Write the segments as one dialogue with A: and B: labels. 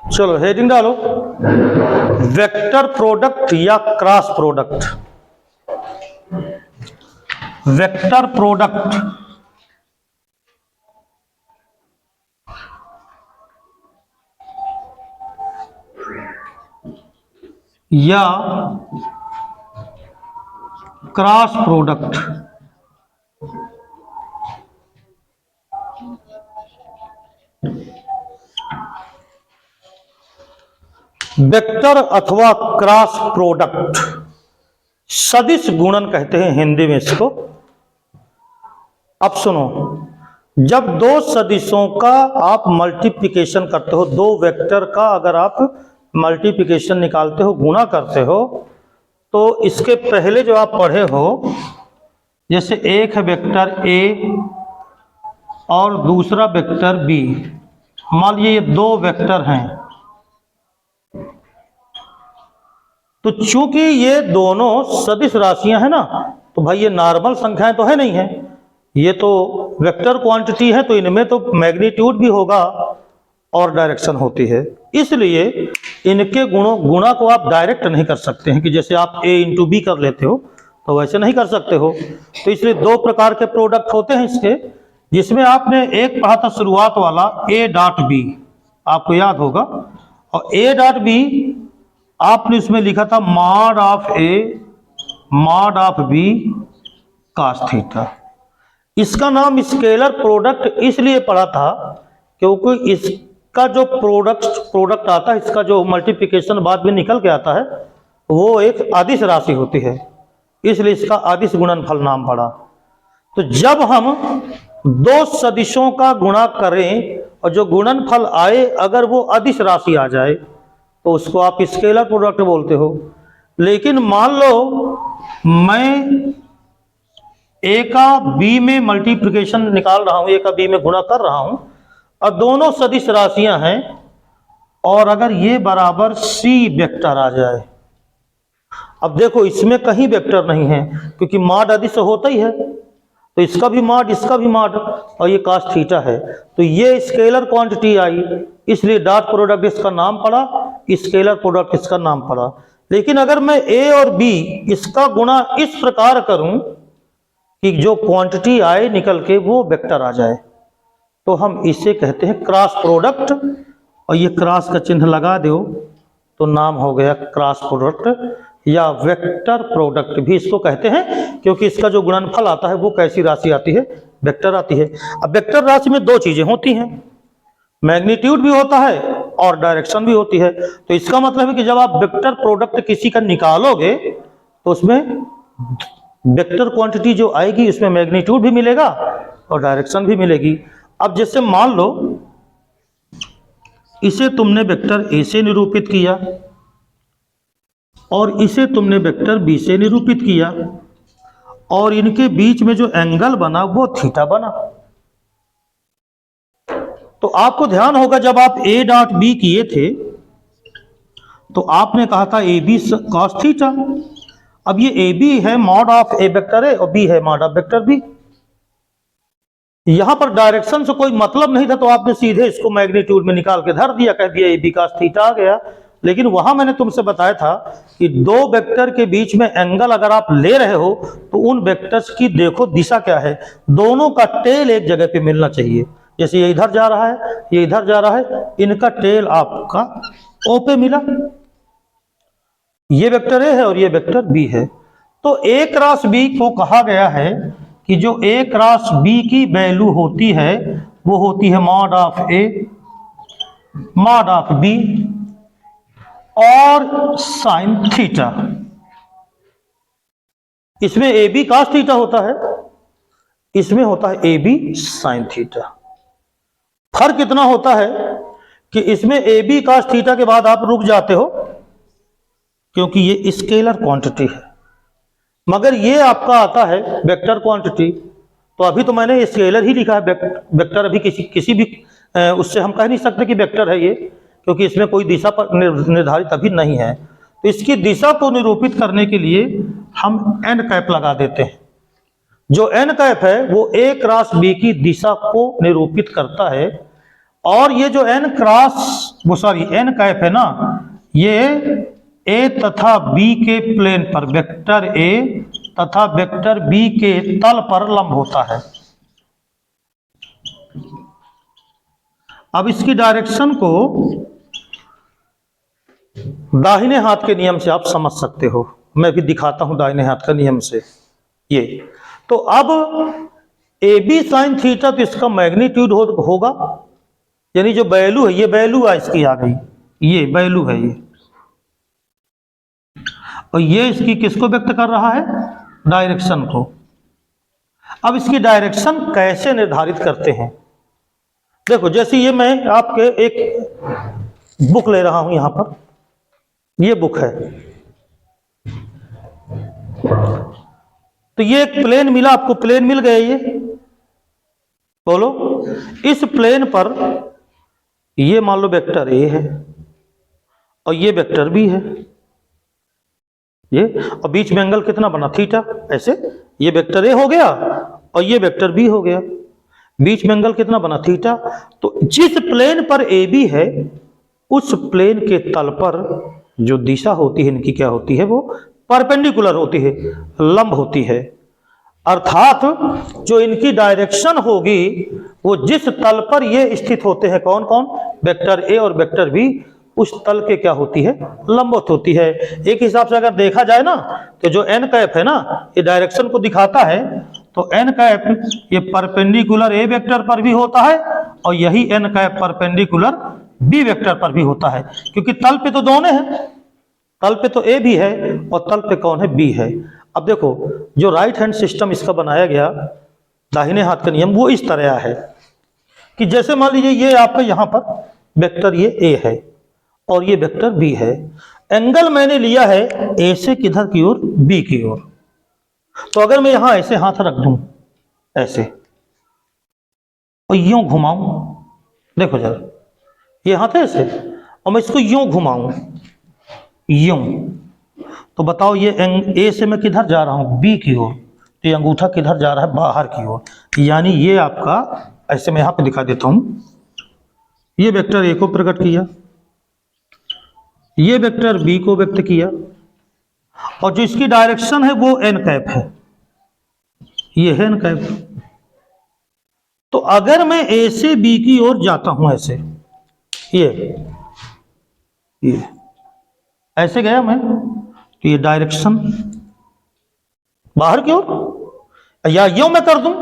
A: चलो हेडिंग डालो, vector product या क्रॉस प्रोडक्ट। वेक्टर प्रोडक्ट या क्रॉस प्रोडक्ट। वेक्टर अथवा क्रॉस प्रोडक्ट सदिश गुणन कहते हैं हिंदी में इसको। अब सुनो, जब दो सदिशों का आप मल्टीप्लिकेशन करते हो, दो वेक्टर का अगर आप मल्टीप्लिकेशन निकालते हो, गुणा करते हो, तो इसके पहले जो आप पढ़े हो, जैसे एक है वेक्टर ए और दूसरा वेक्टर बी, मान लीजिए ये दो वेक्टर हैं, तो चूंकि ये दोनों सदिश राशियां हैं ना, तो भाई ये नॉर्मल संख्याएं तो है नहीं है, ये तो वेक्टर क्वांटिटी है, तो इनमें तो मैग्नीट्यूड भी होगा और डायरेक्शन होती है। इसलिए इनके गुणा को आप डायरेक्ट नहीं कर सकते हैं कि जैसे आप a इंटू बी कर लेते हो, तो वैसे नहीं कर सकते हो। तो इसलिए दो प्रकार के प्रोडक्ट होते हैं इसके, जिसमें आपने एक पढ़ा था शुरुआत वाला a डॉट बी, आपको याद होगा, और a डॉट बी आपने उसमें लिखा था mod of a mod of b cos theta. इसका नाम स्केलर प्रोडक्ट इसलिए पढ़ा था क्योंकि इसका जो प्रोडक्ट आता है, इसका जो मल्टीप्लिकेशन बाद में निकल के आता है, वो एक अदिश राशि होती है, इसलिए इसका अदिश गुणनफल नाम पड़ा। तो जब हम दो सदिशों का गुणा करें और जो गुणनफल आए अगर वो अदिश राशि आ जाए तो उसको आप स्केलर प्रोडक्ट बोलते हो। लेकिन मान लो मैं ए का बी में मल्टीप्लिकेशन निकाल रहा हूं, ए का बी में गुणा कर रहा हूं, और दोनों सदिश राशियां हैं, और अगर ये बराबर सी वेक्टर आ जाए, अब देखो इसमें कहीं वेक्टर नहीं है क्योंकि मॉड अदिश होता ही है, तो इसका भी मॉड इसका भी मॉड, और ये cos थीटा है, तो ये स्केलर क्वांटिटी आई, इसलिए डॉट प्रोडक्ट इसका नाम पड़ा, स्केलर प्रोडक्ट इसका नाम पड़ा। लेकिन अगर मैं ए और बी इसका गुणा इस प्रकार करूं कि जो क्वांटिटी आए निकल के वो वेक्टर आ जाए, तो हम इसे कहते हैं क्रॉस प्रोडक्ट, और ये क्रॉस का चिन्ह लगा दो तो नाम हो गया क्रॉस प्रोडक्ट या वेक्टर प्रोडक्ट भी इसको कहते हैं, क्योंकि इसका जो गुणनफल आता है वो कैसी राशि आती है, वेक्टर आती है। अब वेक्टर राशि में दो चीजें होती हैं, मैग्नीट्यूड भी होता है और डायरेक्शन भी होती है। तो इसका मतलब है कि जब आप वेक्टर प्रोडक्ट किसी का निकालोगे तो उसमें वेक्टर क्वांटिटी जो आएगी उसमें मैग्नीट्यूड भी मिलेगा और डायरेक्शन भी मिलेगी। अब जैसे मान लो इसे तुमने वेक्टर ए से निरूपित किया और इसे तुमने वेक्टर बी से निरूपित किया, और इनके बीच में जो एंगल बना वो थीटा बना। तो आपको ध्यान होगा जब आप ए डॉट बी किए थे तो आपने कहा था ए बी cos थीटा। अब ये ए बी है mod of A vector A और बी है मॉड ऑफ वेक्टर बी। यहां पर डायरेक्शन से कोई मतलब नहीं था, तो आपने सीधे इसको मैग्नीट्यूड में निकाल के धर दिया, कह दिया ए बी cos थीटा आ गया। लेकिन वहां मैंने तुमसे बताया था कि दो वेक्टर के बीच में एंगल अगर आप ले रहे हो तो उन वेक्टर्स की देखो दिशा क्या है, दोनों का टेल एक जगह पे मिलना चाहिए। जैसे ये इधर जा रहा है, ये इधर जा रहा है, इनका टेल आपका ओ पे मिला, ये वेक्टर ए है और ये वेक्टर बी है। तो ए क्रॉस बी को कहा गया है कि जो ए क्रॉस बी की वैल्यू होती है वो होती है mod of A mod of B और साइन थीटा। इसमें ए बी cos थीटा होता है, इसमें होता है ए बी साइन थीटा। फर्क इतना होता है कि इसमें ए बी cos थीटा के बाद आप रुक जाते हो क्योंकि ये स्केलर क्वांटिटी है, मगर ये आपका आता है वेक्टर क्वांटिटी। तो अभी तो मैंने स्केलर ही लिखा है, वेक्टर अभी किसी भी उससे हम कह नहीं सकते कि वेक्टर है ये, क्योंकि इसमें कोई दिशा पर निर्धारित अभी नहीं है। तो इसकी दिशा को निरूपित करने के लिए हम एन कैप लगा देते हैं। जो एन कैप है वो ए क्रॉस बी की दिशा को निरूपित करता है, और ये जो n क्रॉस वो सॉरी n कैप है ना, ये a तथा b के प्लेन पर वेक्टर a तथा वेक्टर b के तल पर लंब होता है। अब इसकी डायरेक्शन को दाहिने हाथ के नियम से आप समझ सकते हो, मैं भी दिखाता हूं दाहिने हाथ का नियम से। ये तो अब ए बी साइन थीटा, तो इसका मैग्नीट्यूड होगा, यानी जो वैल्यू है, ये वैल्यू है इसकी आ गई, ये वैल्यू है ये, और ये इसकी किसको व्यक्त कर रहा है, डायरेक्शन को। अब इसकी डायरेक्शन कैसे निर्धारित करते हैं, देखो जैसे ये मैं आपके एक बुक ले रहा हूं, यहां पर ये बुक है, तो ये एक प्लेन मिला आपको, प्लेन मिल गया, ये बोलो इस प्लेन पर ये मान लो वेक्टर ए है और ये वेक्टर बी है, ये और बीच में एंगल कितना बना, थीटा, ऐसे ये वेक्टर ए हो गया और ये वेक्टर बी हो गया, बीच में एंगल कितना बना, थीटा। तो जिस प्लेन पर ए बी है उस प्लेन के तल पर जो दिशा होती है इनकी क्या होती है, वो परपेंडिकुलर होती है, लंब होती है, अर्थात जो इनकी डायरेक्शन होगी वो जिस तल पर ये स्थित होते हैं, कौन कौन, वेक्टर ए और वेक्टर बी, उस तल के क्या होती है, लंबवत होती है। एक हिसाब से अगर देखा जाए ना, तो जो एन कैप है ना, ये डायरेक्शन को दिखाता है, तो एन कैप ये परपेंडिकुलर ए वेक्टर पर भी होता है और यही N cap perpendicular B vector पर भी होता है, क्योंकि तल पे तो दोनों हैं, तल पे तो ए भी है और तल पे कौन है, बी है। अब देखो जो राइट हैंड सिस्टम इसका बनाया गया, दाहिने हाथ का नियम, वो इस तरह है कि जैसे मान लीजिए ये आपका यहां पर वेक्टर ये ए है और ये वेक्टर बी है, एंगल मैंने लिया है ए से किधर की ओर, बी की ओर। तो अगर मैं यहां ऐसे हाथ रख दूं ऐसे और यूं घुमाऊं, देखो जरा ये हाथ है ऐसे, और मैं इसको यूं घुमाऊं यूं, तो बताओ ये ए से मैं किधर जा रहा हूं, बी की ओर, तो ये अंगूठा किधर जा रहा है, बाहर की ओर, यानी ये आपका, ऐसे मैं यहां पे दिखा देता हूं, ये वेक्टर ए को प्रकट किया, ये वेक्टर बी को व्यक्त किया, और जो इसकी डायरेक्शन है वो एन कैप है, ये है एन कैप। तो अगर मैं ए से बी की ओर जाता हूं ऐसे, ये ऐसे गया मैं, तो ये डायरेक्शन बाहर की ओर, या यूं मैं कर दूं,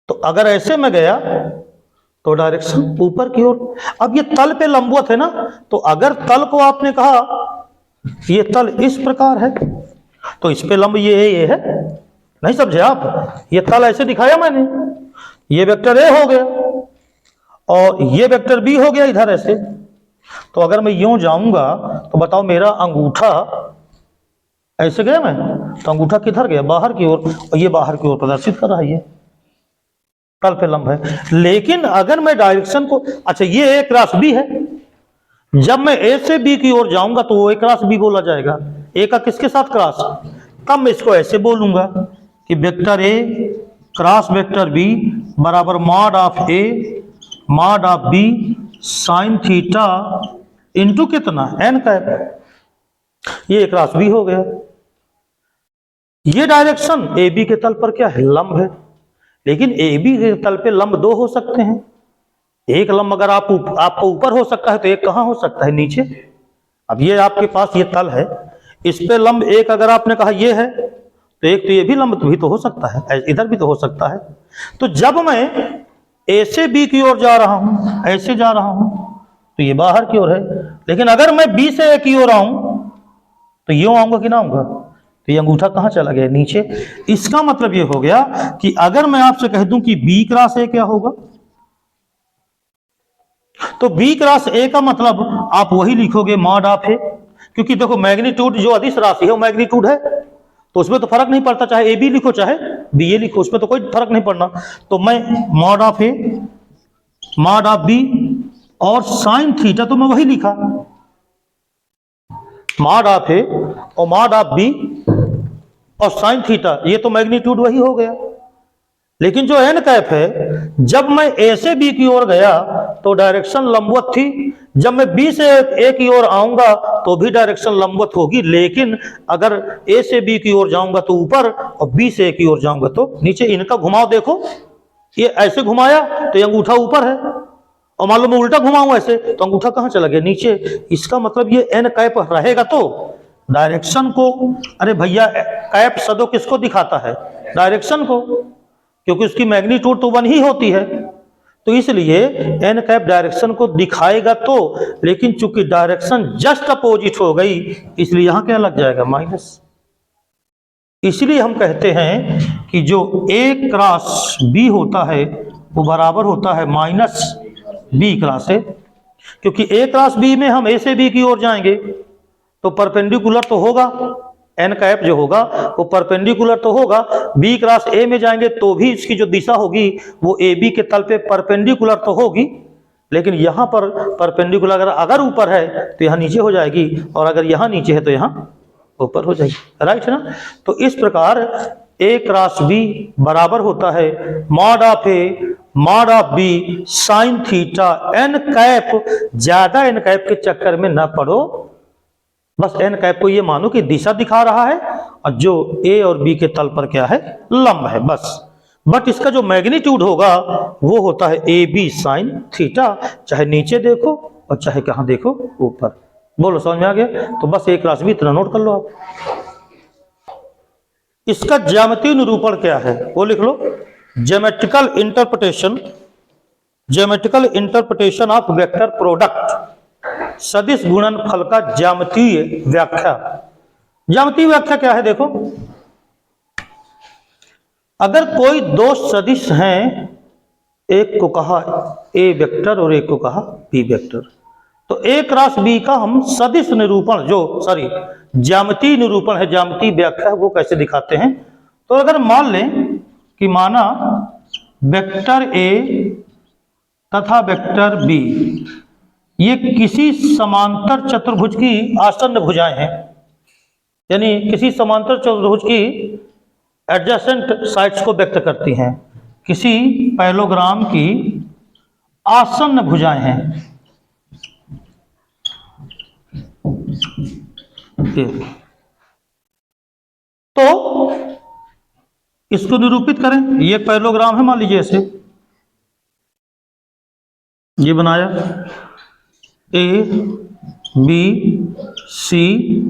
A: तो अगर ऐसे मैं गया तो डायरेक्शन ऊपर की ओर। अब ये तल पे लंबवत है ना, तो अगर तल को आपने कहा ये तल इस प्रकार है, तो इस पे लंब ये है, नहीं समझे आप, ये तल ऐसे दिखाया मैंने, ये वेक्टर ए हो गया और ये वेक्टर बी हो गया इधर ऐसे। तो अगर मैं यूं जाऊंगा तो बताओ मेरा अंगूठा ऐसे गया मैं, तो अंगूठा किधर गया, बाहर की ओर, और ये बाहर की ओर प्रदर्शित कर रहा है, ये तल पे लंब है। लेकिन अगर मैं डायरेक्शन को, अच्छा ये ए क्रॉस बी है, जब मैं ए से बी की ओर जाऊंगा तो वो ए क्रॉस बी बोला जाएगा, ए का किसके साथ क्रॉस, तब मैं इसको ऐसे बोलूंगा कि vector A cross vector B बराबर mod of A mod of B sine theta into कितना, एन कैप, ये क्रॉस बी हो गया। ये डायरेक्शन ए बी के तल पर क्या है, लंब है, लेकिन ए बी के तल पे लंब दो हो सकते हैं, एक लंब अगर आपको ऊपर हो सकता है तो एक कहां हो सकता है, नीचे। अब ये आपके पास ये तल है, इस पे लंब एक अगर आपने कहा ये है, तो एक तो ये भी लंब भी तो हो सकता है, इधर भी तो हो सकता है। तो जब मैं ए से बी की ओर जा रहा हूं, ऐसे जा रहा हूं, तो ये बाहर की ओर है, लेकिन अगर मैं बी से ए की ओर आऊं तो यूं आऊंगा कि ना आऊंगा, तो ये अंगूठा कहां चला गया, नीचे। इसका मतलब ये हो गया कि अगर मैं आपसे कह दूं कि बी क्रॉस ए क्या होगा, तो बी क्रॉस ए का मतलब आप वही लिखोगे मॉड ऑफ ए, क्योंकि देखो मैग्नीट्यूड जो अदिश राशि है वो मैग्नीट्यूड है, तो उसमें तो फर्क नहीं पड़ता, चाहे ए बी लिखो चाहे बी ए लिखो, उसमें तो कोई फर्क नहीं पड़ना। तो मैं mod of A mod of B और साइन थीटा, तो मैं वही लिखा, मॉड ऑफ ए और मॉड ऑफ बी और साइन थीटा, ये तो मैग्नीट्यूड वही हो गया। लेकिन जो एन कैप है, जब मैं ए से बी की ओर गया तो डायरेक्शन लंबवत थी, जब मैं बी से ए की ओर आऊंगा तो भी डायरेक्शन लंबवत होगी, लेकिन अगर ए से बी की ओर जाऊंगा तो ऊपर और बी से ए की ओर जाऊंगा तो नीचे। इनका घुमाव देखो, ये ऐसे घुमाया तो ये अंगूठा ऊपर है, और मान लो मैं उल्टा घुमाऊं ऐसे तो अंगूठा कहां चला गया? नीचे। इसका मतलब ये एन कैप रहेगा तो डायरेक्शन को, अरे भैया कैप सदो किसको दिखाता है? डायरेक्शन को, क्योंकि उसकी मैग्नीट्यूड तो वन ही होती है, तो इसलिए एन कैप डायरेक्शन को दिखाएगा तो, लेकिन चूंकि डायरेक्शन जस्ट अपोजिट हो गई इसलिए यहां क्या लग जाएगा? माइनस। इसलिए हम कहते हैं कि जो ए क्रॉस बी होता है वो बराबर होता है माइनस बी क्रॉस ए, क्योंकि ए क्रॉस बी में हम ए से बी की ओर जाएंगे तो परपेंडिकुलर तो होगा, एन कैप जो होगा वो परपेंडिकुलर तो होगा। बी क्रॉस ए में जाएंगे तो भी इसकी जो दिशा होगी वो ए बी के तल पे परपेंडिकुलर तो होगी, लेकिन यहां पर परपेंडिकुलर अगर ऊपर है तो यहां नीचे हो जाएगी, और अगर यहां नीचे है तो यहां ऊपर हो जाएगी। राइट है ना? तो इस प्रकार ए क्रॉस बी बराबर होता है mod of A mod of B sine theta. N cap, ज्यादा एन कैप के चक्कर में ना पड़ो, बस एन कैप को ये मानो कि दिशा दिखा रहा है और जो ए और बी के तल पर क्या है? लंब है, बस। बट इसका जो मैग्नीट्यूड होगा वो होता है ए बी साइन थीटा, चाहे नीचे देखो और चाहे कहां देखो? ऊपर। बोलो समझ में आ गया? तो बस एक क्रॉस बी इतना नोट कर लो आप। इसका ज्यामितीय निरूपण क्या है वो लिख लो। Geometrical interpretation, geometrical interpretation of vector product, सदिश गुणनफल का ज्यामितीय व्याख्या। ज्यामितीय व्याख्या क्या है? देखो, अगर कोई दो सदिश हैं, एक को कहा ए वेक्टर और एक को कहा बी वेक्टर, तो ए क्रॉस बी का हम सदिश निरूपण ज्यामितीय निरूपण है, ज्यामितीय व्याख्या है, वो कैसे दिखाते हैं? तो अगर मान लें कि माना वेक्टर ए तथा वेक्टर बी ये किसी समांतर चतुर्भुज की आसन्न भुजाएं हैं, यानी किसी समांतर चतुर्भुज की एडजेसेंट साइड्स को व्यक्त करती हैं, किसी पैलोग्राम की आसन्न भुजाएं हैं। तो इसको निरूपित करें। ये पैलोग्राम है, मान लीजिए ऐसे ये बनाया ए बी सी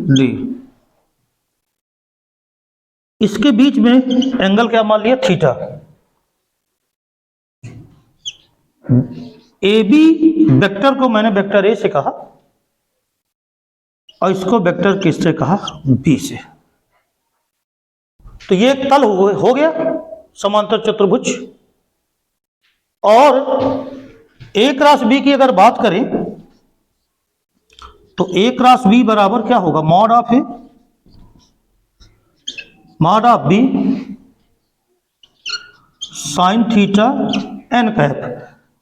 A: डी, इसके बीच में एंगल क्या मान लिया? थीटा। ए बी वेक्टर को मैंने वेक्टर ए से कहा और इसको वेक्टर किससे कहा? बी से। तो ये एक तल हो गया समांतर चतुर्भुज। और ए क्रॉस बी की अगर बात करें तो ए क्रॉस बी बराबर क्या होगा? Mod of A mod of B sine theta N cap,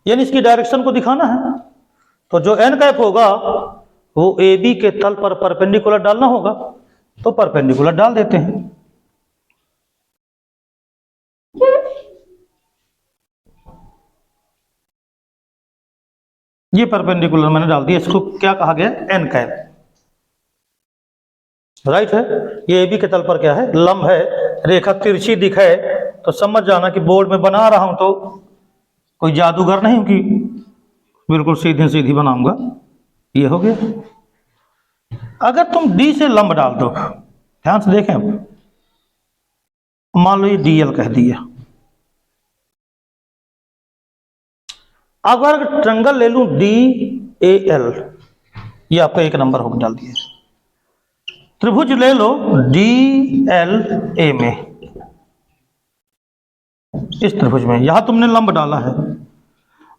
A: यानी इसकी डायरेक्शन को दिखाना है। तो जो एन कैप होगा वो ए बी के तल पर परपेंडिकुलर डालना होगा, तो परपेंडिकुलर डाल देते हैं। ये परपेंडिकुलर मैंने डाल दिया, इसको क्या कहा गया? N cap. राइट है? ये ए बी के तल पर क्या है? लंब है। रेखा तिरछी दिखे तो समझ जाना कि बोर्ड में बना रहा हूं तो कोई जादूगर नहीं हूं कि बिल्कुल सीधी सीधी बनाऊंगा। ये हो गया। अगर तुम डी से लंब डाल दो, ध्यान से देखें, मान लो ये डी एल कह दिया, अगर ट्रायंगल ले लूं डी ए एल, ये आपका एक नंबर होगा, डाल दिया। त्रिभुज ले लो डी एल ए में, इस त्रिभुज में यहां तुमने लंब डाला है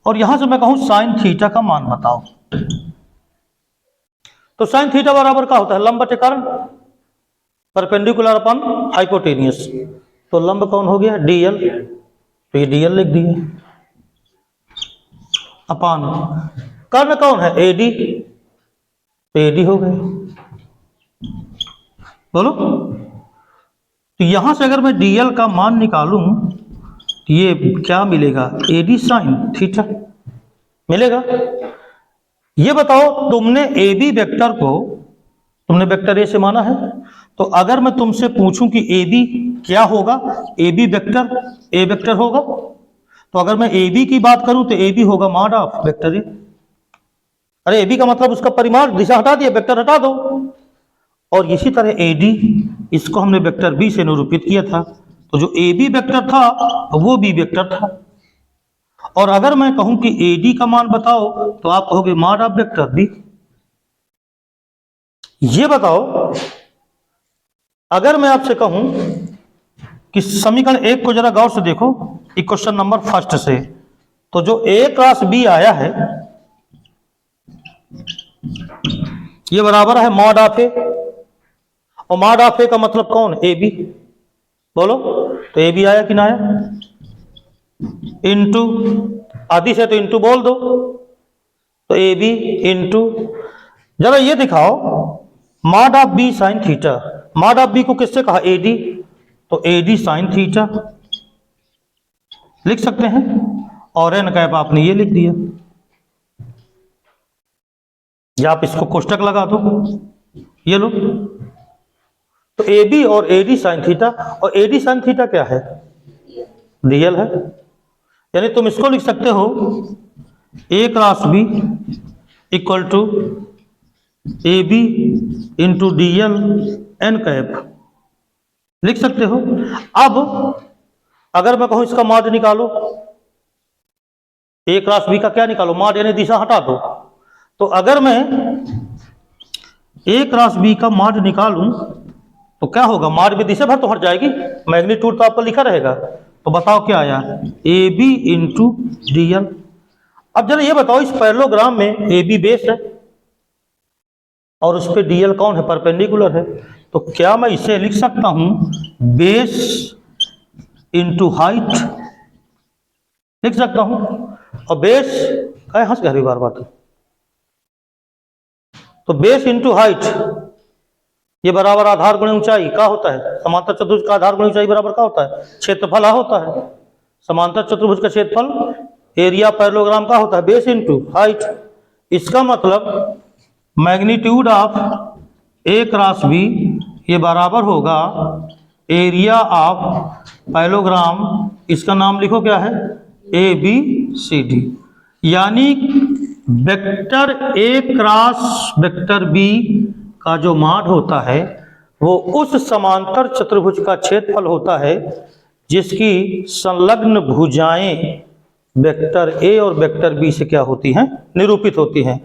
A: और यहां से मैं कहूं साइन थीटा का मान बताओ, तो साइन थीटा बराबर क्या होता है? लंब बटे कारण, परपेंडिकुलर अपन हाइपोटेनियस। तो लंब कौन हो गया? डी एल, तो ये डी एल लिख दिए अपान कर्ण कौन है? एडी, तो एडी हो गए। बोलो, तो यहां से अगर मैं डीएल का मान निकालूं ये क्या मिलेगा, AD साइन थीटा मिलेगा। ये बताओ तुमने AB वेक्टर को तुमने वेक्टर A से माना है, तो अगर मैं तुमसे पूछूं कि AB क्या होगा, AB वेक्टर A वेक्टर होगा। तो अगर मैं AB की बात करूं तो AB होगा मॉड ऑफ वेक्टर A। अरे AB का मतलब उसका परिमाण, दिशा हटा दिया, वेक्टर हटा दो। और इसी तरह AD, इसको हमने वेक्टर B से निरूपित किया था, तो जो AB वेक्टर था वो B वेक्टर था। और अगर मैं कहूं कि AD का मान बताओ तो आप कहोगे मॉड ऑफ वेक्टर B। ये बताओ अगर मैं आपसे कहूं कि समीकरण 1 को जरा गौर से देखो, क्वेश्चन नंबर फर्स्ट से, तो जो A क्रॉस B आया है ये बराबर है मॉड ऑफ A, और मॉड ऑफ A का मतलब कौन, AB। बोलो तो AB आया कि ना आया, इंटू आदि से तो इंटू बोल दो, तो AB इंटू, जरा ये दिखाओ mod of B sine theta, mod of B को किससे कहा, AD, तो AD साइन थीटा लिख सकते हैं। और n कैप आपने ये लिख दिया, या आप इसको कोष्टक लगा दो, ये लो। तो AB और AD साइन थीटा, और AD साइन थीटा क्या है, DL है। यानी तुम इसको लिख सकते हो A cross B equal to AB into DL n cap, लिख सकते हो। अब अगर मैं कहूं इसका मॉड निकालो, A क्रॉस B का क्या निकालो, मॉड यानी दिशा हटा दो। तो अगर मैं A क्रॉस B का मॉड निकालूं तो क्या होगा, मॉड में दिशा भर तो हट जाएगी, मैग्नीट्यूड तो आपका लिखा रहेगा। तो बताओ क्या आया, AB इंटू DL। अब जरा ये बताओ इस पैरेललोग्राम में AB बेस है और उस पर DL कौन है, परपेंडिकुलर है। तो क्या मैं इसे लिख सकता हूं बेस इंटू हाइट, लिख सकता हूं। और बेस क्या हंस गहरी बार बात, तो बेस इंटू हाइट ये बराबर आधार गुणे ऊंचाई का होता है। समांतर चतुर्भुज का आधार गुणे ऊंचाई बराबर का होता है, क्षेत्रफल होता है। समांतर चतुर्भुज का क्षेत्रफल एरिया पैरेललोग्राम का होता है, बेस इंटू हाइट। इसका मतलब magnitude of A cross B ये बराबर होगा एरिया ऑफ पैरेललोग्राम, इसका नाम लिखो क्या है, ABCD। यानी vector A cross vector B का जो मान होता है वो उस समांतर चतुर्भुज का क्षेत्रफल होता है जिसकी संलग्न भुजाएं वेक्टर A और वेक्टर B से क्या होती हैं, निरूपित होती हैं।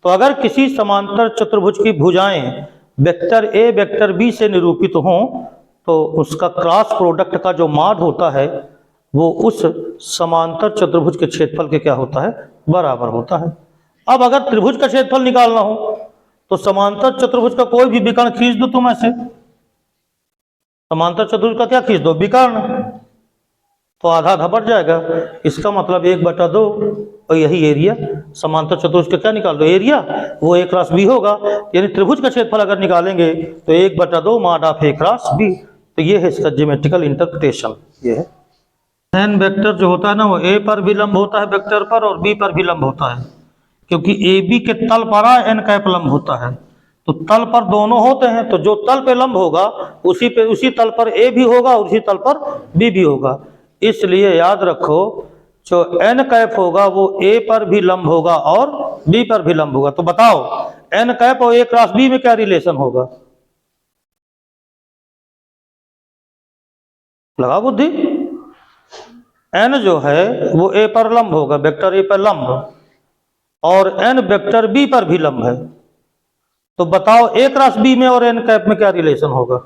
A: तो अगर किसी समांतर चतुर्भुज की भुजाएं वेक्टर A वेक्टर B से निरूपित हों तो उसका क्रॉस प्रोडक्ट का जो मान होता है वो उस समांतर चतुर्भुज के क्षेत्रफल के क्या होता है, बराबर होता है। अब अगर त्रिभुज का क्षेत्रफल निकालना हो तो समांतर चतुर्भुज का कोई भी विकर्ण खींच दो तुम ऐसे, समांतर चतुर्भुज का क्या खींच दो, विकर्ण, तो आधा आधा बढ़ जाएगा। इसका मतलब 1/2, और यही एरिया समांतर चतुर्भुज का क्या निकाल दो, एरिया, वो A क्रॉस B होगा। यानी त्रिभुज का क्षेत्रफल अगर निकालेंगे तो 1/2 mod of A cross B। तो ये है इसका ज्योमेट्रिकल इंटरप्रिटेशन। ये है एन वेक्टर जो होता है ना वो A पर भी लंब होता है वेक्टर पर, और B पर भी लंब होता है, क्योंकि AB के तल पर n कैप लंब होता है। तो तल पर दोनों होते हैं, तो जो तल पे लंब होगा उसी तल पर A भी होगा और उसी तल पर B भी होगा। इसलिए याद रखो जो n कैप होगा वो A पर भी लंब होगा और B पर भी लंब होगा। तो बताओ n कैप और A क्रॉस B में क्या रिलेशन होगा, लगा बुद्धि। n जो है वो A पर लंब होगा, वेक्टर A पर लंब, और n वेक्टर B पर भी लंब है। तो बताओ A क्रॉस B में और n कैप में क्या रिलेशन होगा,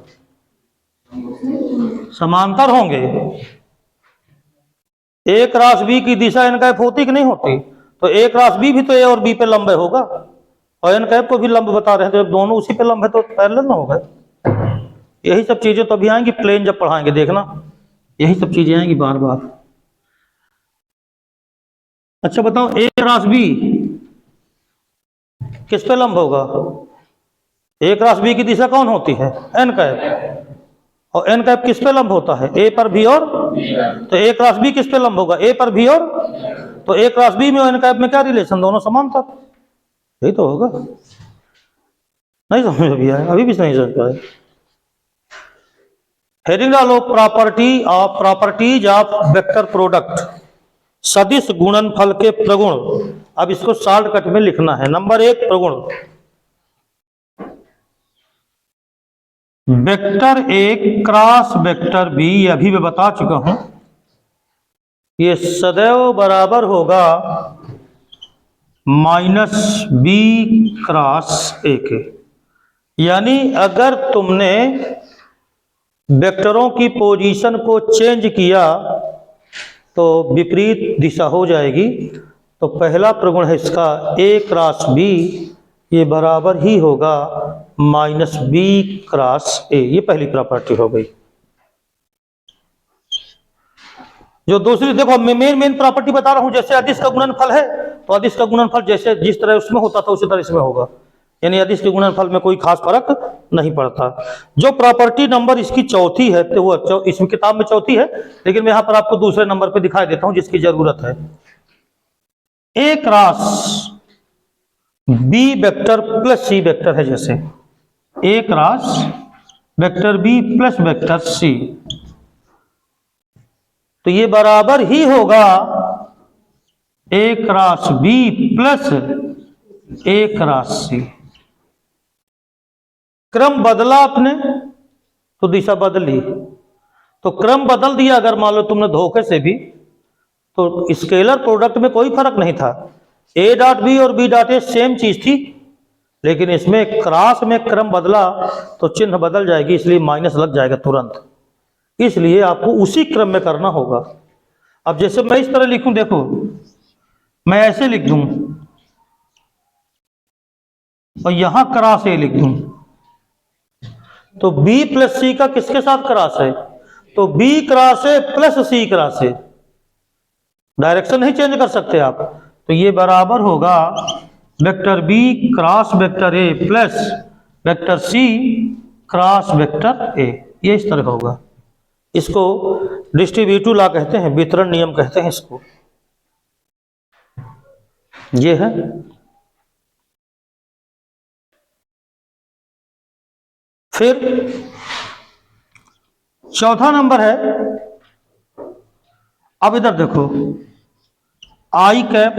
A: समांतर होंगे। A क्रॉस B की दिशा n कैप होती कि नहीं होती, तो A क्रॉस B भी तो A और B पे लंब होगा, और n कैप को भी लंब बता रहे हैं, तो जब दोनों उसी पे लंब है तो पैरेलल ना होगा। यही सब चीजें तो अभी आएंगी प्लेन जब पढ़ाएंगे, देखना यही सब चीजें आएंगी बार बार। अच्छा बताओ A क्रॉस B किस पे लंब होगा, A क्रॉस B की दिशा कौन होती है, n कैप, और एन कैप किस पे लंब होता है? ए पर भी और, तो ए क्रॉस बी किस पे लंब होगा? ए पर भी और, तो ए क्रॉस बी में और एन कैप में क्या रिलेशन? दोनों समांतर, यही तो होगा। नहीं समझ अभी आया? अभी भी नहीं समझ पाए? हेडिंग डालो, प्रॉपर्टीज ऑफ वेक्टर प्रोडक्ट, सदिश गुणनफल के प्रगुण। अब इसको शॉर्टकट में लिखना है। नंबर 1 प्रगुण, vector A cross vector B, अभी मैं बता चुका हूं, ये सदैव बराबर होगा -b क्रॉस ए के। यानी अगर तुमने वेक्टरों की पोजीशन को चेंज किया तो विपरीत दिशा हो जाएगी। तो पहला प्रगुण है इसका a क्रॉस b, ये बराबर ही होगा -b क्रॉस a। ये पहली प्रॉपर्टी हो गई। जो दूसरी देखो, मैं मेन प्रॉपर्टी बता रहा हूं। जैसे अदिश का गुणनफल है तो अदिश का गुणनफल जैसे जिस तरह उसमें होता था उसी तरह इसमें होगा, यानी अदिश के गुणनफल में कोई खास फर्क नहीं पड़ता। जो प्रॉपर्टी नंबर इसकी चौथी है, तो वो इसमें किताब में चौथी है, लेकिन मैं यहां पर आपको दूसरे नंबर पे दिखाई देता हूं जिसकी जरूरत है। A cross B vector plus C vector है, जैसे A cross vector B plus vector C, तो ये बराबर ही होगा A cross B plus A cross C. क्रम बदला आपने तो दिशा बदली, तो क्रम बदल दिया अगर मान लो तुमने धोखे से भी, तो स्केलर प्रोडक्ट में कोई फर्क नहीं था। ए डॉट बी और बी डॉट ए सेम चीज थी, लेकिन इसमें क्रॉस में क्रम बदला तो चिन्ह बदल जाएगी, इसलिए माइनस लग जाएगा तुरंत। इसलिए आपको उसी क्रम में करना होगा। अब जैसे मैं इस तरह लिखूं, देखो मैं ऐसे लिख दूं और यहां क्रॉस ए लिख दूं, तो b प्लस सी का किसके साथ क्रॉस है? तो b cross A plus C cross A, direction नहीं चेंज कर सकते आप। तो ये बराबर होगा vector b cross vector A plus vector C cross vector A. ये इस तरह होगा। इसको डिस्ट्रीब्यूटिव लॉ कहते हैं, वितरण नियम कहते हैं इसको। ये है। फिर चौथा नंबर है, अब इधर देखो, आई कैप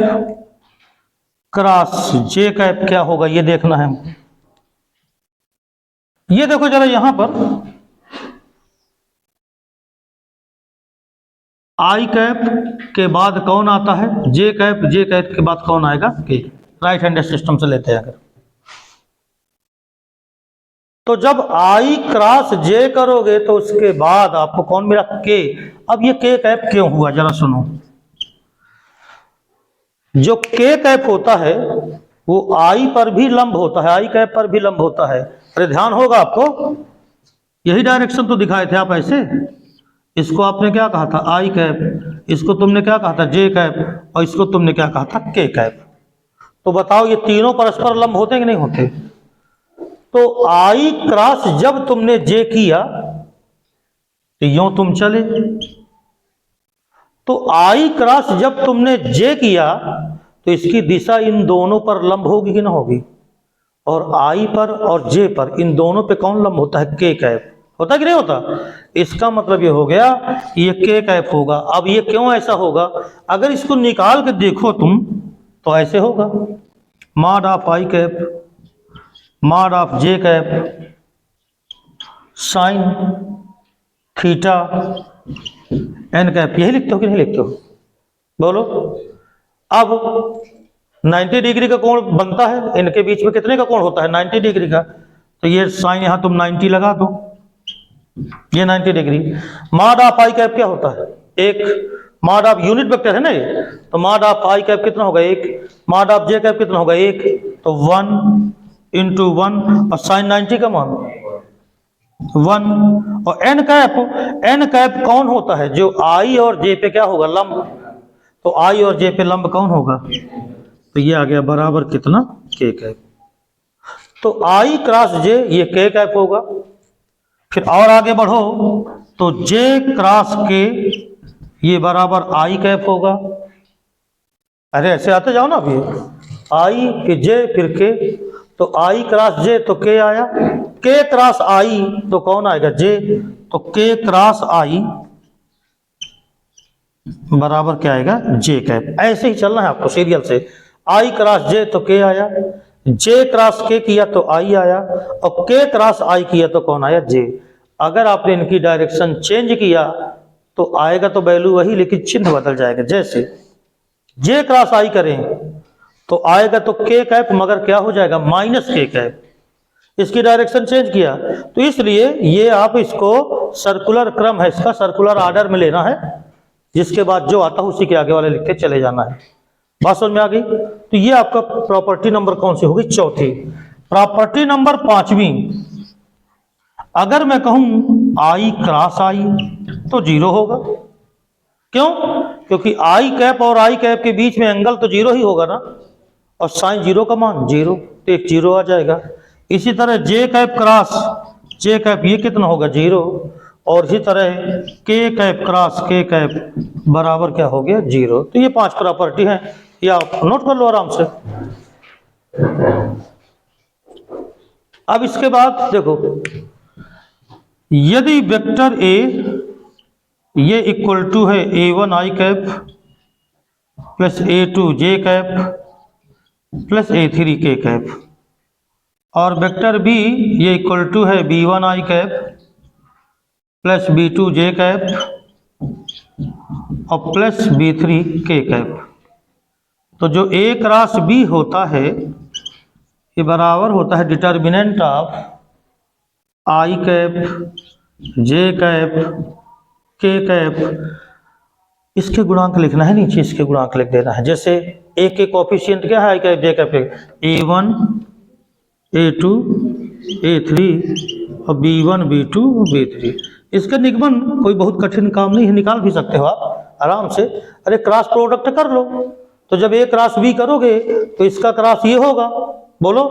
A: क्रॉस जे कैप क्या होगा ये देखना है। ये देखो जरा यहां पर आई कैप के बाद कौन आता है? जे कैप, जे कैप के बाद कौन आएगा? के। राइट हैंड सिस्टम से लेते हैं अगर, तो जब आई क्रॉस जे करोगे तो उसके बाद आपको कौन मिला? के। अब ये के कैप क्यों हुआ जरा सुनो। जो के कैप होता है वो आई पर भी लंब होता है, आई कैप पर भी लंब होता है। अरे ध्यान होगा आपको, यही डायरेक्शन तो दिखाए थे आप ऐसे। इसको आपने क्या कहा था? आई कैप। इसको तुमने क्या कहा था? जे कैप। और इसको तुमने क्या कहा था? के कैप। तो बताओ ये तीनों परस्पर लंब होते हैं कि नहीं होते? तो आई क्रॉस जब तुमने जे किया तो यूं तुम चले, तो आई क्रॉस जब तुमने जे किया तो इसकी दिशा इन दोनों पर लंब होगी कि ना होगी? और आई पर और जे पर इन दोनों पे कौन लंब होता है? के कैप। होता कि नहीं होता? इसका मतलब ये हो गया ये के कैप होगा। अब ये क्यों ऐसा होगा? अगर इसको निकाल के देखो तुम तो ऐसे होगा, mod of I cap mod of J cap sine theta N cap. यही लिखते हो कि नहीं लिखते हो? बोलो। अब 90 डिग्री का कोण बनता है, इनके बीच में कितने का कोण होता है? 90 डिग्री का। तो ये साइन यहां तुम 90 लगा दो, ये 90 degree. Mod of I cap क्या होता है? एक। मॉड ऑफ यूनिट वेक्टर है ना ये, तो मॉड ऑफ आई कैप कितना होगा? एक। मॉड ऑफ जे कैप कितना होगा? एक। तो 1 × 1 और साइन 90 का मान 1। और एन कैप कौन होता है? जो आई और जे पे क्या होगा? लंब। तो आई और जे पे लंब कौन होगा? तो ये आ गया बराबर कितना? के कैप। तो आई क्रॉस जे ये के कैप होगा। फिर और आगे बढ़ो तो जे क्रॉस के ये बराबर आई कैप होगा। अरे ऐसे आते जाओ ना अभी, आई फिर जे फिर के, तो आई क्रॉस जे तो के आया, के क्रॉस आई तो कौन आएगा जे, तो के क्रॉस आई बराबर क्या आएगा जे कैप। ऐसे ही चलना है आपको सीरियल से, आई क्रॉस जे तो के आया, जे क्रॉस के किया तो आई आया, और के क्रॉस आई किया तो कौन आया जे। अगर आपने इनकी डायरेक्शन चेंज किया तो आएगा तो वैल्यू वही, लेकिन चिन्ह बदल जाएगा। जैसे जे क्रॉस आई करें तो आएगा तो के कैप, मगर क्या हो जाएगा माइनस के कैप। इसकी डायरेक्शन चेंज किया तो इसलिए ये आप इसको सर्कुलर क्रम है, इसका सर्कुलर ऑर्डर में लेना है, जिसके बाद जो आता है उसी के आगे वाले लिख के चले जाना है। बात समझ में आ गई? तो ये आपका प्रॉपर्टी नंबर कौन सी होगी, चौथी। प्रॉपर्टी नंबर पांचवी, अगर मैं कहूं आई क्रॉस आई तो जीरो होगा। क्यों? क्योंकि आई कैप और आई कैप के बीच में एंगल तो जीरो ही होगा ना, और साइन जीरो का मान जीरो, तो एक जीरो आ जाएगा। इसी तरह जे कैप क्रॉस जे कैप ये कितना होगा जीरो, और इसी तरह के कैप क्रॉस के कैप बराबर क्या हो गया जीरो। तो ये 5 प्रॉपर्टी है, ये आप नोट कर लो आराम से। अब इसके बाद देखो, यदि वेक्टर ए ये इक्वल टू है A1 आई कैप प्लस A2 जे कैप प्लस A3 के कैप, और वेक्टर बी ये इक्वल टू है B1 आई कैप प्लस B2 जे कैप और प्लस B3 के कैप, तो जो A क्रॉस B होता है ये बराबर होता है determinant of I cap J cap के कैप। इसके गुणांक लिखना है नीचे, इसके गुणांक लिख देना है। जैसे ए के कोफिशिएंट क्या है आई कैप जे कैप, A1 A2 A3 और B1 B2 B3। इसका निगमन कोई बहुत कठिन काम नहीं है, निकाल भी सकते हो आप आराम से। अरे क्रॉस प्रोडक्ट कर लो, तो जब ए क्रॉस बी करोगे तो इसका क्रॉस ये होगा, बोलो।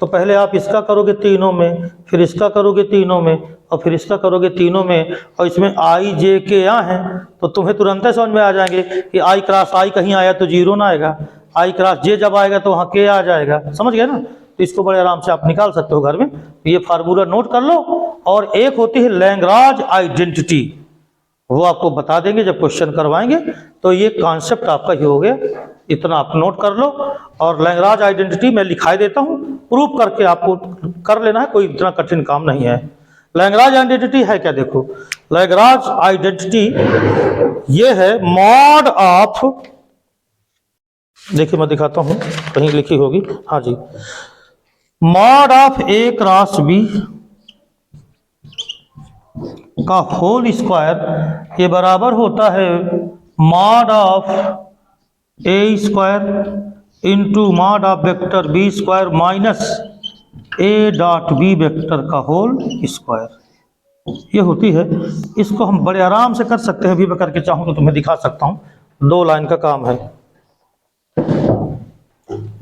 A: तो पहले आप इसका करोगे तीनों में, फिर इसका करोगे तीनों में, और फिर इसका करोगे तीनों में, और इसमें आई जे के यहाँ हैं तो तुम्हें तुरंत समझ में आ जाएंगे कि आई क्रॉस आई कहीं आया तो जीरो ना आएगा, आई क्रॉस जे जब आएगा तो वहाँ के आ जाएगा। समझ गए ना? तो इसको बड़े आराम से आप निकाल सकते हो घर में। ये फार्मूला नोट कर लो। और एक होती है लैग्रांज आइडेंटिटी, वो आपको बता देंगे जब क्वेश्चन करवाएंगे। तो ये कॉन्सेप्ट आपका ही हो गया, इतना आप नोट कर लो। और लैग्रांज आइडेंटिटी मैं लिखा देता हूँ, प्रूफ करके आपको कर लेना है, कोई इतना कठिन काम नहीं है। लैग्रांज आइडेंटिटी है क्या, देखो लैग्रांज आइडेंटिटी ये है मॉड ऑफ, देखिए मैं दिखाता हूँ कहीं लिखी होगी, हाँ जी, mod of A cross B का होल स्क्वायर ये बराबर होता है mod of A square into mod of vector B square minus A dot B vector का होल स्क्वायर। ये होती है, इसको हम बड़े आराम से कर सकते हैं। अभी मैं करके चाहूँ तो तुम्हें दिखा सकता हूँ, 2 लाइन का काम है।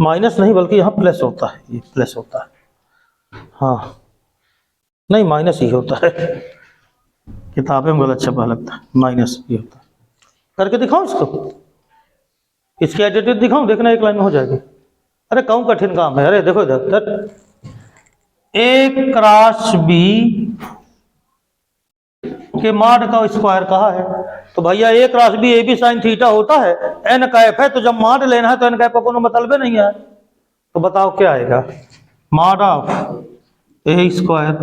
A: माइनस नहीं बल्कि यहाँ प्लस होता है, ये प्लस होता है, हाँ नहीं माइनस ही होता है, किताबें में गलत छपा लगता है, माइनस ये होता है। करके दिखाऊं इसको, इसकी आइडेंटिटी दिखाऊं, देखना एक लाइन में हो जाएगी। अरे कौन कठिन काम है, अरे देखो इधर ए क्रॉस बी के मॉड का स्क्वायर कहा है, तो भैया A cross B A B sine theta होता है, एन कैप है, तो जब मॉड लेना है तो एन कैप का कोनो मतलब नहीं है। तो बताओ क्या आएगा, mod of A square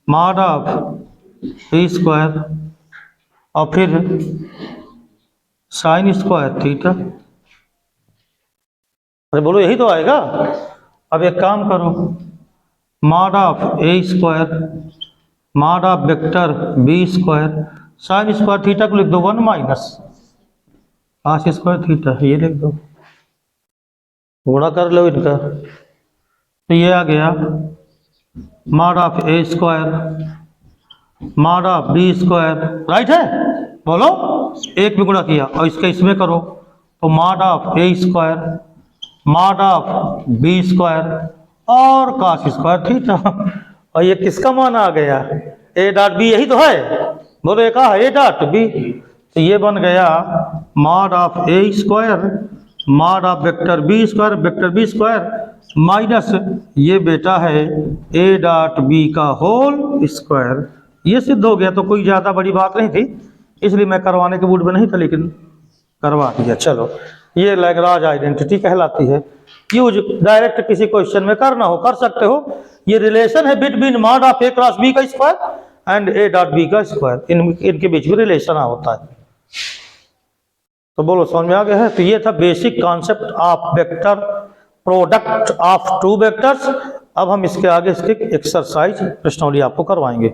A: mod of A square और फिर साइन स्क्वायर थीटा। अरे बोलो यही तो आएगा। अब एक काम करो, mod of A square mod of vector B square sine square theta को लिख दो 1 माइनस cos स्क्वायर थीटा, ये लिख दो, गुणा कर लो इनका। तो ये आ गया mod of A square mod of B square, right है, बोलो एक में गुणा किया और इसका इसमें करो तो mod of A square mod of B square और cos स्क्वायर थीटा। और ये किसका मान आ गया, ए डॉट बी यही तो है, बोलो एक है ए डॉट बी। तो ये बन गया mod of A square mod of vector B square minus ये बेटा है ए डॉट बी का होल स्क्वायर। ये सिद्ध हो गया, तो कोई ज़्यादा बड़ी बात नहीं थी, इसलिए मैं करवाने के मूड में नहीं था, लेकिन करवा दिया। चलो, ये लैग्रांज आइडेंटिटी कहलाती है। यूज डायरेक्ट किसी क्वेश्चन में करना हो कर सकते हो। ये रिलेशन है between mod of A cross B का square and A dot B का स्क्वायर, इनके बीच में रिलेशन होता है। तो बोलो समझ में आ गया है। तो ये था basic concept of vector product of two vectors. अब हम इसके आगे इसके एक्सरसाइज प्रश्नावली आपको करवाएंगे।